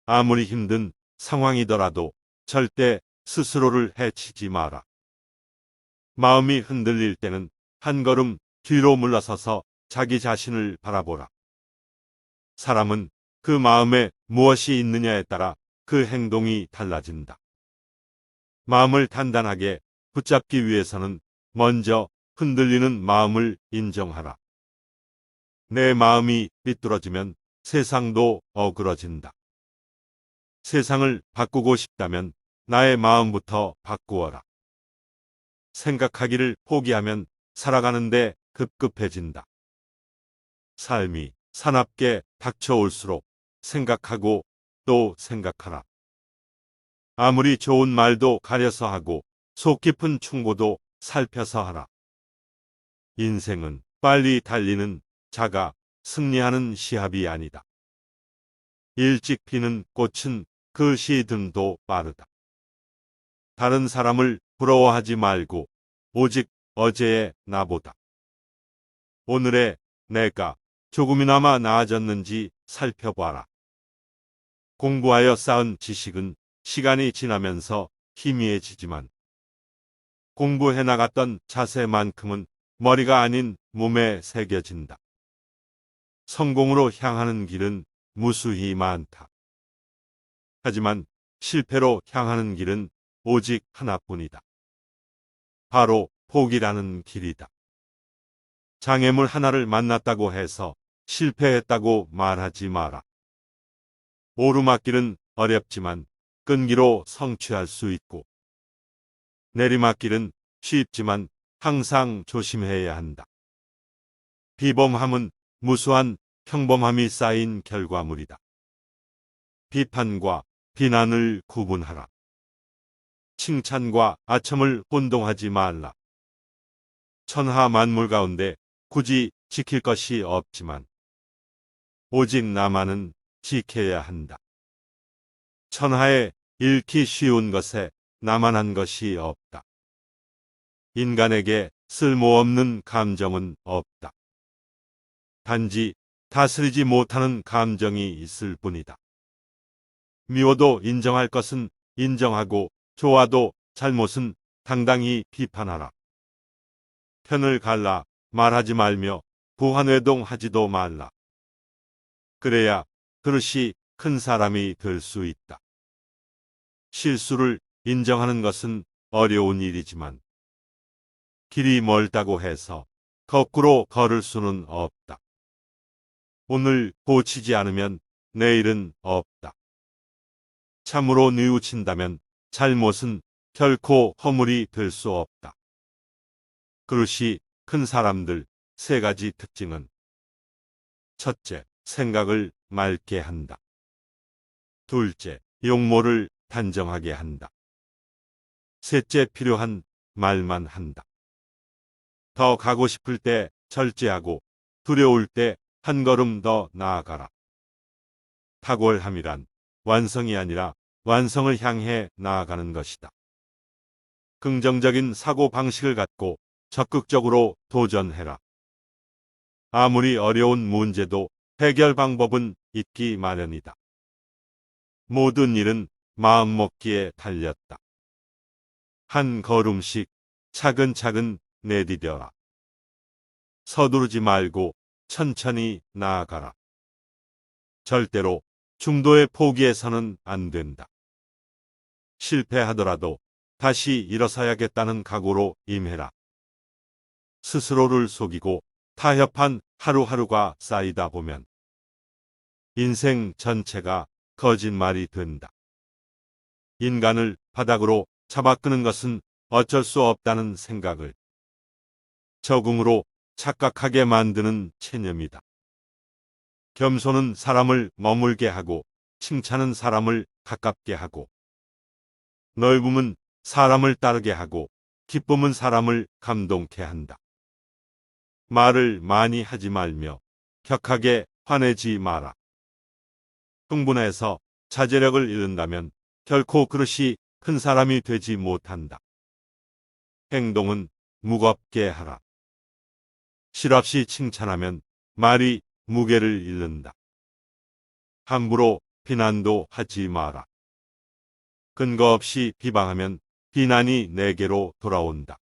아무리 힘든 상황이더라도 절대 스스로를 해치지 마라. 마음이 흔들릴 때는 한 걸음 뒤로 물러서서 자기 자신을 바라보라. 사람은 그 마음에 무엇이 있느냐에 따라 그 행동이 달라진다. 마음을 단단하게 붙잡기 위해서는 먼저 흔들리는 마음을 인정하라. 내 마음이 삐뚤어지면 세상도 어그러진다. 세상을 바꾸고 싶다면 나의 마음부터 바꾸어라. 생각하기를 포기하면 살아가는데 급급해진다. 삶이 사납게 닥쳐올수록 생각하고 또 생각하라. 아무리 좋은 말도 가려서 하고 속 깊은 충고도 살펴서 하라. 인생은 빨리 달리는 자가 승리하는 시합이 아니다. 일찍 피는 꽃은 그 시든도 빠르다. 다른 사람을 부러워하지 말고 오직 어제의 나보다 오늘의 내가 조금이나마 나아졌는지 살펴봐라. 공부하여 쌓은 지식은 시간이 지나면서 희미해지지만 공부해 나갔던 자세만큼은 머리가 아닌 몸에 새겨진다. 성공으로 향하는 길은 무수히 많다. 하지만 실패로 향하는 길은 오직 하나뿐이다. 바로 포기라는 길이다. 장애물 하나를 만났다고 해서 실패했다고 말하지 마라. 오르막길은 어렵지만 끈기로 성취할 수 있고 내리막길은 쉽지만 항상 조심해야 한다. 비범함은 무수한 평범함이 쌓인 결과물이다. 비판과 비난을 구분하라. 칭찬과 아첨을 혼동하지 말라. 천하 만물 가운데 굳이 지킬 것이 없지만 오직 나만은 지켜야 한다. 천하에 잃기 쉬운 것에 나만한 것이 없다. 인간에게 쓸모없는 감정은 없다. 단지 다스리지 못하는 감정이 있을 뿐이다. 미워도 인정할 것은 인정하고 좋아도 잘못은 당당히 비판하라. 편을 갈라 말하지 말며 부한회동하지도 말라. 그래야 그릇이 큰 사람이 될 수 있다. 실수를 인정하는 것은 어려운 일이지만 길이 멀다고 해서 거꾸로 걸을 수는 없다. 오늘 고치지 않으면 내일은 없다. 참으로 뉘우친다면 잘못은 결코 허물이 될 수 없다. 그릇이 큰 사람들 세 가지 특징은 첫째, 생각을 맑게 한다. 둘째, 용모를 단정하게 한다. 셋째, 필요한 말만 한다. 더 가고 싶을 때 절제하고 두려울 때 한 걸음 더 나아가라. 탁월함이란 완성이 아니라 완성을 향해 나아가는 것이다. 긍정적인 사고 방식을 갖고 적극적으로 도전해라. 아무리 어려운 문제도 해결 방법은 있기 마련이다. 모든 일은 마음먹기에 달렸다. 한 걸음씩 차근차근 내디뎌라. 서두르지 말고 천천히 나아가라. 절대로 중도에 포기해서는 안 된다. 실패하더라도 다시 일어서야겠다는 각오로 임해라. 스스로를 속이고 타협한 하루하루가 쌓이다 보면 인생 전체가 거짓말이 된다. 인간을 바닥으로 잡아끄는 것은 어쩔 수 없다는 생각을 적응으로 착각하게 만드는 체념이다. 겸손은 사람을 머물게 하고 칭찬은 사람을 가깝게 하고 넓음은 사람을 따르게 하고 기쁨은 사람을 감동케 한다. 말을 많이 하지 말며 격하게 화내지 마라. 흥분해서 자제력을 잃는다면 결코 그릇이 큰 사람이 되지 못한다. 행동은 무겁게 하라. 실없이 칭찬하면 말이 무게를 잃는다. 함부로 비난도 하지 마라. 근거 없이 비방하면 비난이 내게로 돌아온다.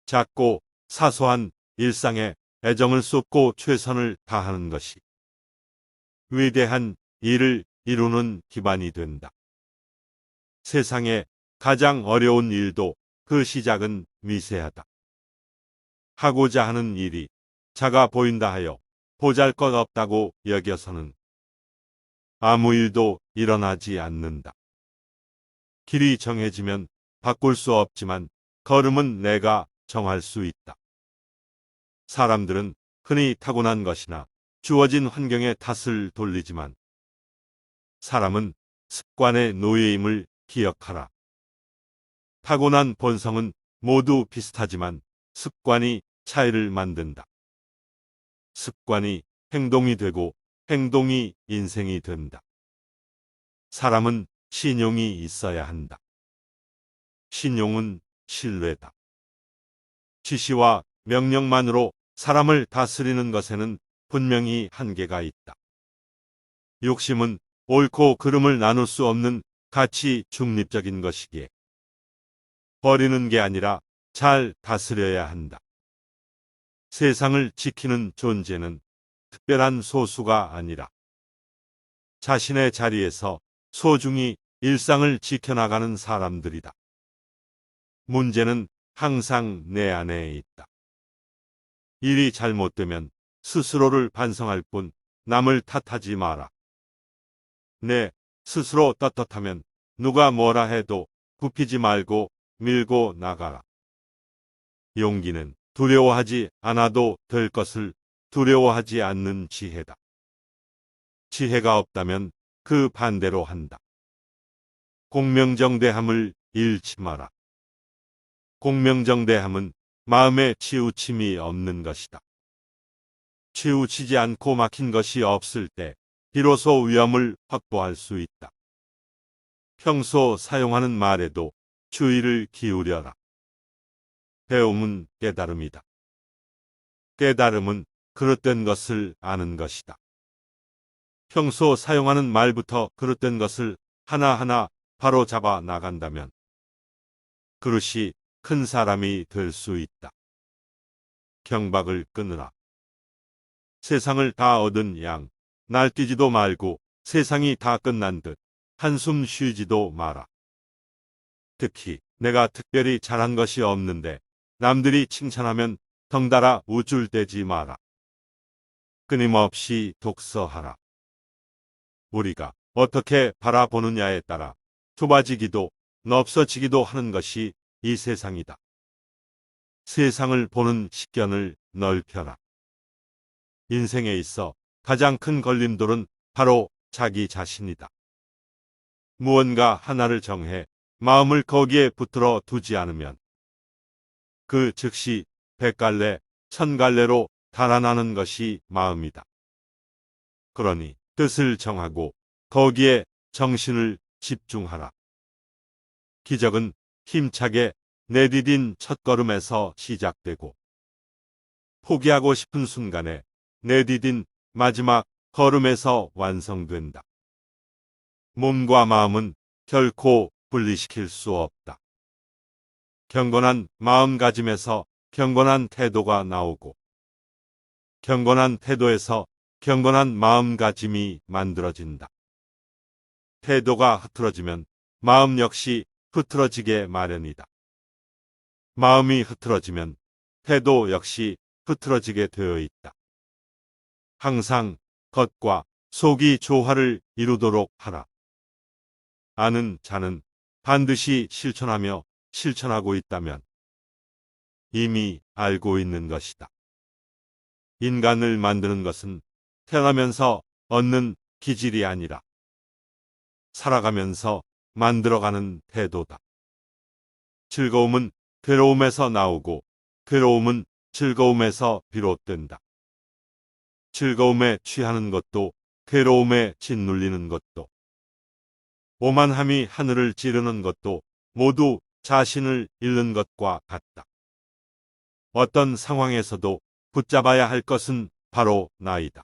작고 사소한 일상에 애정을 쏟고 최선을 다하는 것이 위대한 일을 이루는 기반이 된다. 세상에 가장 어려운 일도 그 시작은 미세하다. 하고자 하는 일이 작아 보인다 하여 보잘것없다고 여겨서는 아무 일도 일어나지 않는다. 길이 정해지면 바꿀 수 없지만 걸음은 내가 정할 수 있다. 사람들은 흔히 타고난 것이나 주어진 환경에 탓을 돌리지만 사람은 습관의 노예임을 기억하라. 타고난 본성은 모두 비슷하지만 습관이 차이를 만든다. 습관이 행동이 되고 행동이 인생이 된다. 사람은 신용이 있어야 한다. 신용은 신뢰다. 지시와 명령만으로 사람을 다스리는 것에는 분명히 한계가 있다. 욕심은 옳고 그름을 나눌 수 없는 가치 중립적인 것이기에 버리는 게 아니라 잘 다스려야 한다. 세상을 지키는 존재는 특별한 소수가 아니라 자신의 자리에서 소중히 일상을 지켜나가는 사람들이다. 문제는 항상 내 안에 있다. 일이 잘못되면 스스로를 반성할 뿐 남을 탓하지 마라. 내 스스로 떳떳하면 누가 뭐라 해도 굽히지 말고 밀고 나가라. 용기는 두려워하지 않아도 될 것을 두려워하지 않는 지혜다. 지혜가 없다면 그 반대로 한다. 공명정대함을 잃지 마라. 공명정대함은 마음에 치우침이 없는 것이다. 치우치지 않고 막힌 것이 없을 때 비로소 위험을 확보할 수 있다. 평소 사용하는 말에도 주의를 기울여라. 배움은 깨달음이다. 깨달음은 그릇된 것을 아는 것이다. 평소 사용하는 말부터 그릇된 것을 하나하나 바로 잡아 나간다면 그릇이 큰 사람이 될 수 있다. 경박을 끊으라. 세상을 다 얻은 양, 날뛰지도 말고 세상이 다 끝난 듯 한숨 쉬지도 마라. 특히 내가 특별히 잘한 것이 없는데 남들이 칭찬하면 덩달아 우쭐대지 마라. 끊임없이 독서하라. 우리가 어떻게 바라보느냐에 따라 좁아지기도 넓어지기도 하는 것이 이 세상이다. 세상을 보는 식견을 넓혀라. 인생에 있어 가장 큰 걸림돌은 바로 자기 자신이다. 무언가 하나를 정해 마음을 거기에 붙들어 두지 않으면 그 즉시 100갈래, 1000갈래로 달아나는 것이 마음이다. 그러니 뜻을 정하고 거기에 정신을 집중하라. 기적은 힘차게 내디딘 첫걸음에서 시작되고 포기하고 싶은 순간에 내디딘 마지막 걸음에서 완성된다. 몸과 마음은 결코 분리시킬 수 없다. 경건한 마음가짐에서 경건한 태도가 나오고 경건한 태도에서 경건한 마음가짐이 만들어진다. 태도가 흐트러지면 마음 역시 흐트러지게 마련이다. 마음이 흐트러지면 태도 역시 흐트러지게 되어 있다. 항상 겉과 속이 조화를 이루도록 하라. 아는 자는 반드시 실천하며 실천하고 있다면 이미 알고 있는 것이다. 인간을 만드는 것은 태어나면서 얻는 기질이 아니라 살아가면서 만들어가는 태도다. 즐거움은 괴로움에서 나오고 괴로움은 즐거움에서 비롯된다. 즐거움에 취하는 것도 괴로움에 짓눌리는 것도 오만함이 하늘을 찌르는 것도 모두 자신을 잃는 것과 같다. 어떤 상황에서도 붙잡아야 할 것은 바로 나이다.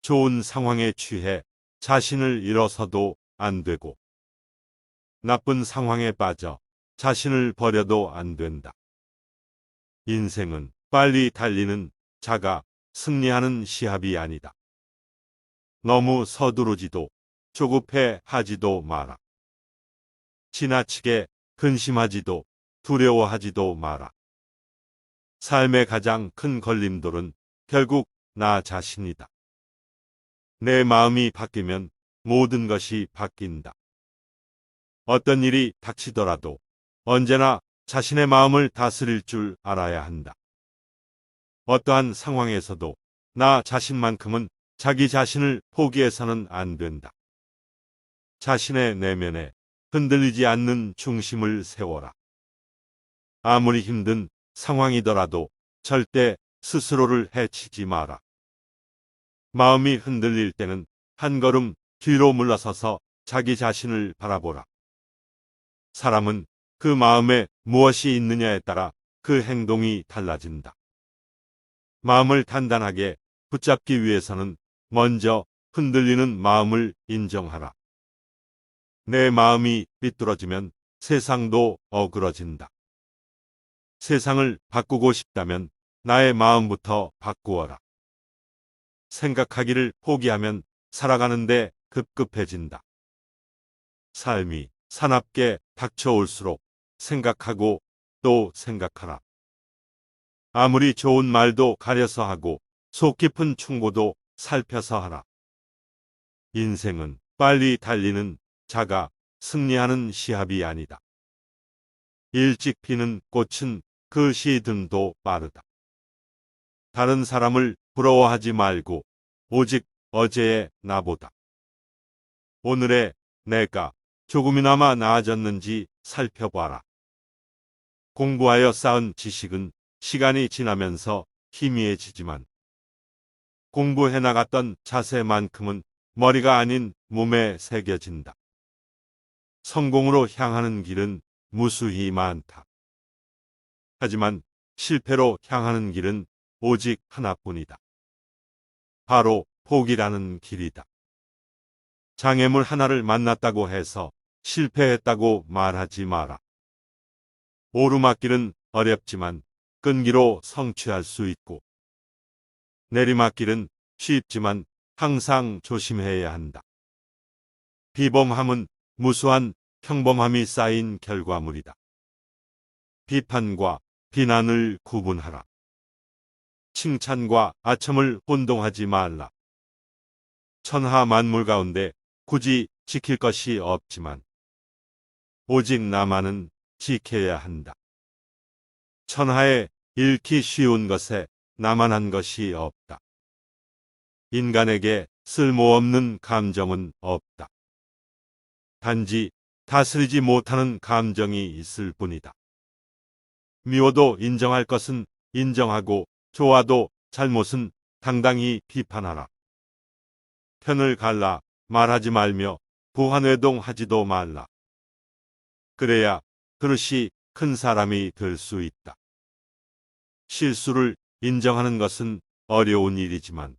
좋은 상황에 취해 자신을 잃어서도 안 되고 나쁜 상황에 빠져 자신을 버려도 안 된다. 인생은 빨리 달리는 자가 승리하는 시합이 아니다. 너무 서두르지도 조급해 하지도 마라. 지나치게 근심하지도 두려워하지도 마라. 삶의 가장 큰 걸림돌은 결국 나 자신이다. 내 마음이 바뀌면 모든 것이 바뀐다. 어떤 일이 닥치더라도 언제나 자신의 마음을 다스릴 줄 알아야 한다. 어떠한 상황에서도 나 자신만큼은 자기 자신을 포기해서는 안 된다. 자신의 내면에 흔들리지 않는 중심을 세워라. 아무리 힘든 상황이더라도 절대 스스로를 해치지 마라. 마음이 흔들릴 때는 한 걸음 뒤로 물러서서 자기 자신을 바라보라. 사람은 그 마음에 무엇이 있느냐에 따라 그 행동이 달라진다. 마음을 단단하게 붙잡기 위해서는 먼저 흔들리는 마음을 인정하라. 내 마음이 삐뚤어지면 세상도 어그러진다. 세상을 바꾸고 싶다면 나의 마음부터 바꾸어라. 생각하기를 포기하면 살아가는데 급급해진다. 삶이 사납게 닥쳐올수록 생각하고 또 생각하라. 아무리 좋은 말도 가려서 하고 속 깊은 충고도 살펴서 하라. 인생은 빨리 달리는 자가 승리하는 시합이 아니다. 일찍 피는 꽃은 그 시든도 빠르다. 다른 사람을 부러워하지 말고 오직 어제의 나보다 오늘의 내가 조금이나마 나아졌는지 살펴봐라. 공부하여 쌓은 지식은 시간이 지나면서 희미해지지만 공부해 나갔던 자세만큼은 머리가 아닌 몸에 새겨진다. 성공으로 향하는 길은 무수히 많다. 하지만 실패로 향하는 길은 오직 하나뿐이다. 바로 포기라는 길이다. 장애물 하나를 만났다고 해서 실패했다고 말하지 마라. 오르막길은 어렵지만 끈기로 성취할 수 있고 내리막길은 쉽지만 항상 조심해야 한다. 비범함은 무수한 평범함이 쌓인 결과물이다. 비판과 비난을 구분하라. 칭찬과 아첨을 혼동하지 말라. 천하 만물 가운데 굳이 지킬 것이 없지만 오직 나만은 지켜야 한다. 천하에 잃기 쉬운 것에 나만한 것이 없다. 인간에게 쓸모없는 감정은 없다. 단지 다스리지 못하는 감정이 있을 뿐이다. 미워도 인정할 것은 인정하고 좋아도 잘못은 당당히 비판하라. 편을 갈라 말하지 말며 부한회동하지도 말라. 그래야 그릇이 큰 사람이 될 수 있다. 실수를 인정하는 것은 어려운 일이지만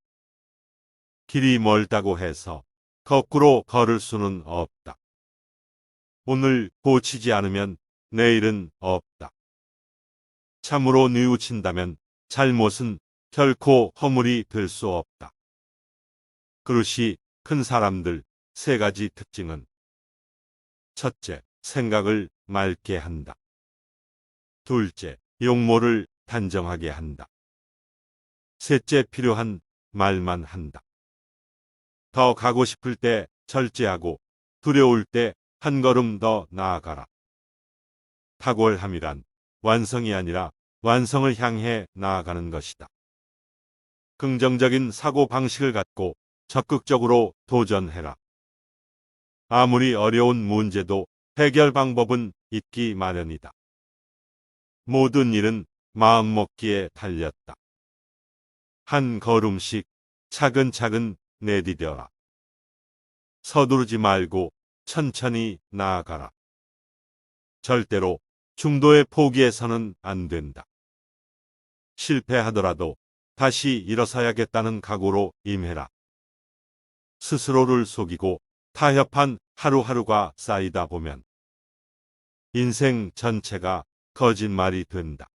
길이 멀다고 해서 거꾸로 걸을 수는 없다. 오늘 고치지 않으면 내일은 없다. 참으로 뉘우친다면 잘못은 결코 허물이 될 수 없다. 그릇이 큰 사람들 세 가지 특징은 첫째, 생각을 맑게 한다. 둘째, 용모를 단정하게 한다. 셋째, 필요한 말만 한다. 더 가고 싶을 때 절제하고 두려울 때 한 걸음 더 나아가라. 탁월함이란 완성이 아니라 완성을 향해 나아가는 것이다. 긍정적인 사고 방식을 갖고 적극적으로 도전해라. 아무리 어려운 문제도 해결 방법은 있기 마련이다. 모든 일은 마음먹기에 달렸다. 한 걸음씩 차근차근 내디뎌라. 서두르지 말고 천천히 나아가라. 절대로 중도에 포기해서는 안 된다. 실패하더라도 다시 일어서야겠다는 각오로 임해라. 스스로를 속이고 타협한 하루하루가 쌓이다 보면 인생 전체가 거짓말이 된다.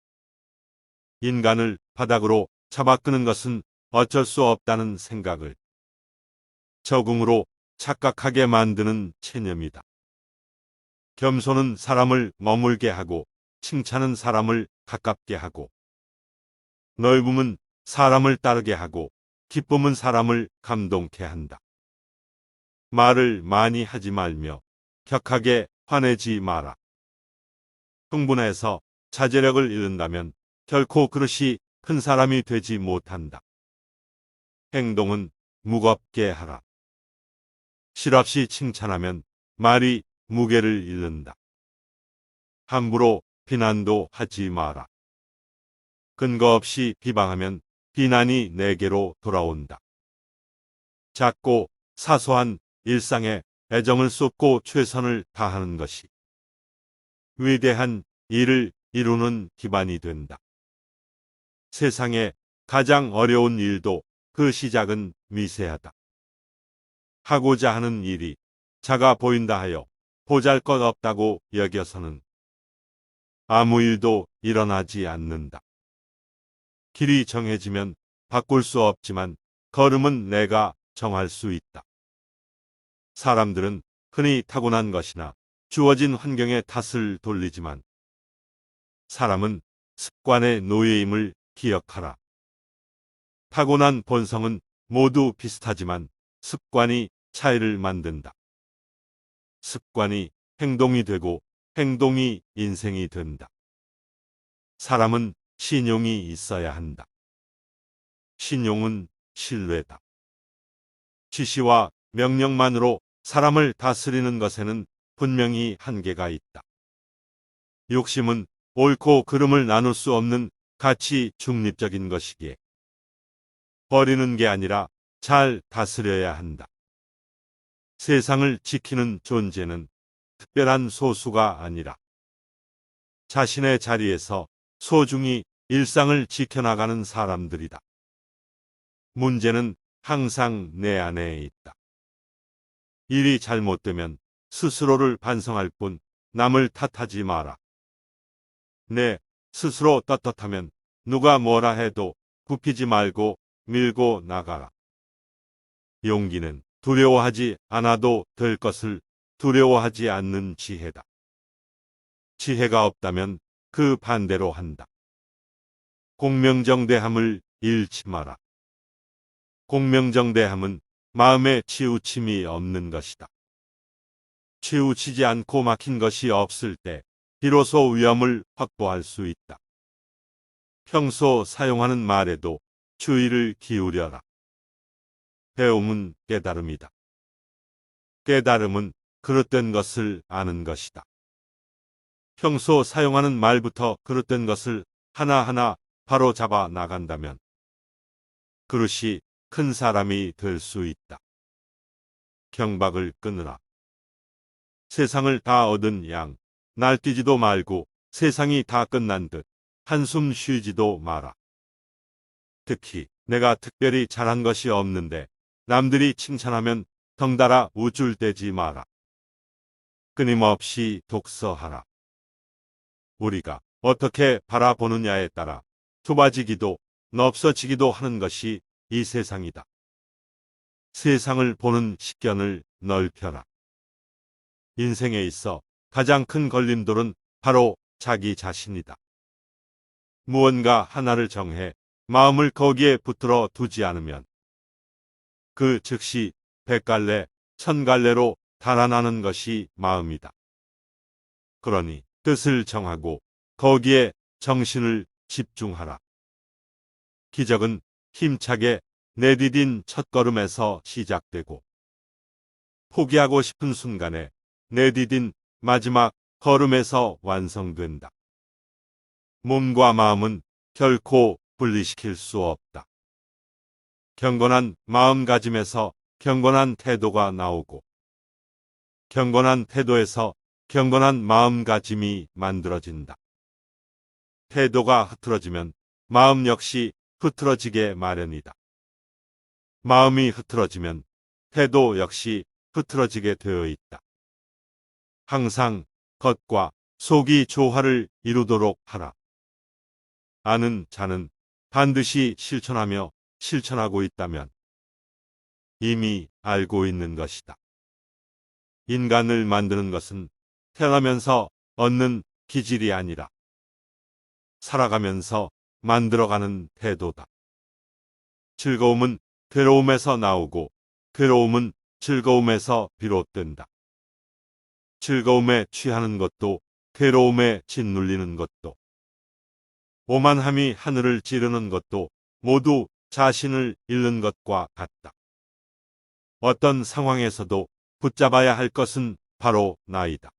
인간을 바닥으로 잡아끄는 것은 어쩔 수 없다는 생각을 적응으로 착각하게 만드는 체념이다. 겸손은 사람을 머물게 하고 칭찬은 사람을 가깝게 하고 넓음은 사람을 따르게 하고 기쁨은 사람을 감동케 한다. 말을 많이 하지 말며 격하게 화내지 마라. 흥분해서 자제력을 잃는다면 결코 그릇이 큰 사람이 되지 못한다. 행동은 무겁게 하라. 실없이 칭찬하면 말이 무게를 잃는다. 함부로 비난도 하지 마라. 근거 없이 비방하면 비난이 내게로 돌아온다. 작고 사소한 일상에 애정을 쏟고 최선을 다하는 것이 위대한 일을 이루는 기반이 된다. 세상에 가장 어려운 일도 그 시작은 미세하다. 하고자 하는 일이 작아 보인다 하여 보잘것없다고 여겨서는 아무 일도 일어나지 않는다. 길이 정해지면 바꿀 수 없지만 걸음은 내가 정할 수 있다. 사람들은 흔히 타고난 것이나 주어진 환경에 탓을 돌리지만 사람은 습관의 노예임을 기억하라. 타고난 본성은 모두 비슷하지만 습관이 차이를 만든다. 습관이 행동이 되고 행동이 인생이 된다. 사람은 신용이 있어야 한다. 신용은 신뢰다. 지시와 명령만으로 사람을 다스리는 것에는 분명히 한계가 있다. 욕심은 옳고 그름을 나눌 수 없는 가치 중립적인 것이기에 버리는 게 아니라 잘 다스려야 한다. 세상을 지키는 존재는 특별한 소수가 아니라 자신의 자리에서 소중히 일상을 지켜나가는 사람들이다. 문제는 항상 내 안에 있다. 일이 잘못되면 스스로를 반성할 뿐 남을 탓하지 마라. 내 스스로 떳떳하면 누가 뭐라 해도 굽히지 말고 밀고 나가라. 용기는 두려워하지 않아도 될 것을 두려워하지 않는 지혜다. 지혜가 없다면 그 반대로 한다. 공명정대함을 잃지 마라. 공명정대함은 마음에 치우침이 없는 것이다. 치우치지 않고 막힌 것이 없을 때 비로소 위험을 확보할 수 있다. 평소 사용하는 말에도 주의를 기울여라. 배움은 깨달음이다. 깨달음은 그릇된 것을 아는 것이다. 평소 사용하는 말부터 그릇된 것을 하나하나 바로 잡아 나간다면 그릇이 큰 사람이 될 수 있다. 경박을 끊으라. 세상을 다 얻은 양, 날뛰지도 말고 세상이 다 끝난 듯 한숨 쉬지도 마라. 특히 내가 특별히 잘한 것이 없는데 남들이 칭찬하면 덩달아 우쭐대지 마라. 끊임없이 독서하라. 우리가 어떻게 바라보느냐에 따라 좁아지기도 넓어지기도 하는 것이 이 세상이다. 세상을 보는 식견을 넓혀라. 인생에 있어 가장 큰 걸림돌은 바로 자기 자신이다. 무언가 하나를 정해 마음을 거기에 붙들어 두지 않으면 그 즉시 100갈래, 1000갈래로 달아나는 것이 마음이다. 그러니 뜻을 정하고 거기에 정신을 집중하라. 기적은 힘차게 내디딘 첫걸음에서 시작되고 포기하고 싶은 순간에 내디딘 마지막 걸음에서 완성된다. 몸과 마음은 결코 분리시킬 수 없다. 경건한 마음가짐에서 경건한 태도가 나오고 경건한 태도에서 경건한 마음가짐이 만들어진다. 태도가 흐트러지면 마음 역시 흐트러지게 마련이다. 마음이 흐트러지면 태도 역시 흐트러지게 되어 있다. 항상 겉과 속이 조화를 이루도록 하라. 아는 자는 반드시 실천하며 실천하고 있다면 이미 알고 있는 것이다. 인간을 만드는 것은 태어나면서 얻는 기질이 아니라 살아가면서 만들어가는 태도다. 즐거움은 괴로움에서 나오고 괴로움은 즐거움에서 비롯된다. 즐거움에 취하는 것도 괴로움에 짓눌리는 것도 오만함이 하늘을 찌르는 것도 모두 자신을 잃는 것과 같다. 어떤 상황에서도 붙잡아야 할 것은 바로 나이다.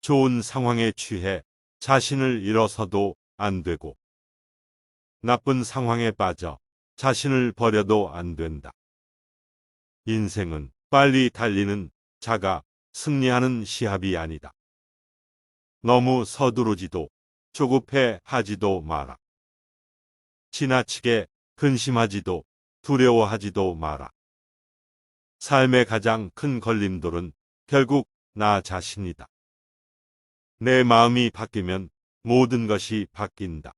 좋은 상황에 취해 자신을 잃어서도 안 되고 나쁜 상황에 빠져 자신을 버려도 안 된다. 인생은 빨리 달리는 자가 승리하는 시합이 아니다. 너무 서두르지도 조급해 하지도 마라. 지나치게 근심하지도 두려워하지도 마라. 삶의 가장 큰 걸림돌은 결국 나 자신이다. 내 마음이 바뀌면 모든 것이 바뀐다.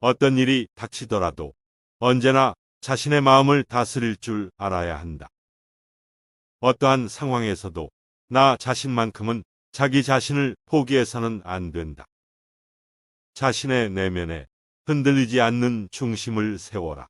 어떤 일이 닥치더라도 언제나 자신의 마음을 다스릴 줄 알아야 한다. 어떠한 상황에서도 나 자신만큼은 자기 자신을 포기해서는 안 된다. 자신의 내면에 흔들리지 않는 중심을 세워라.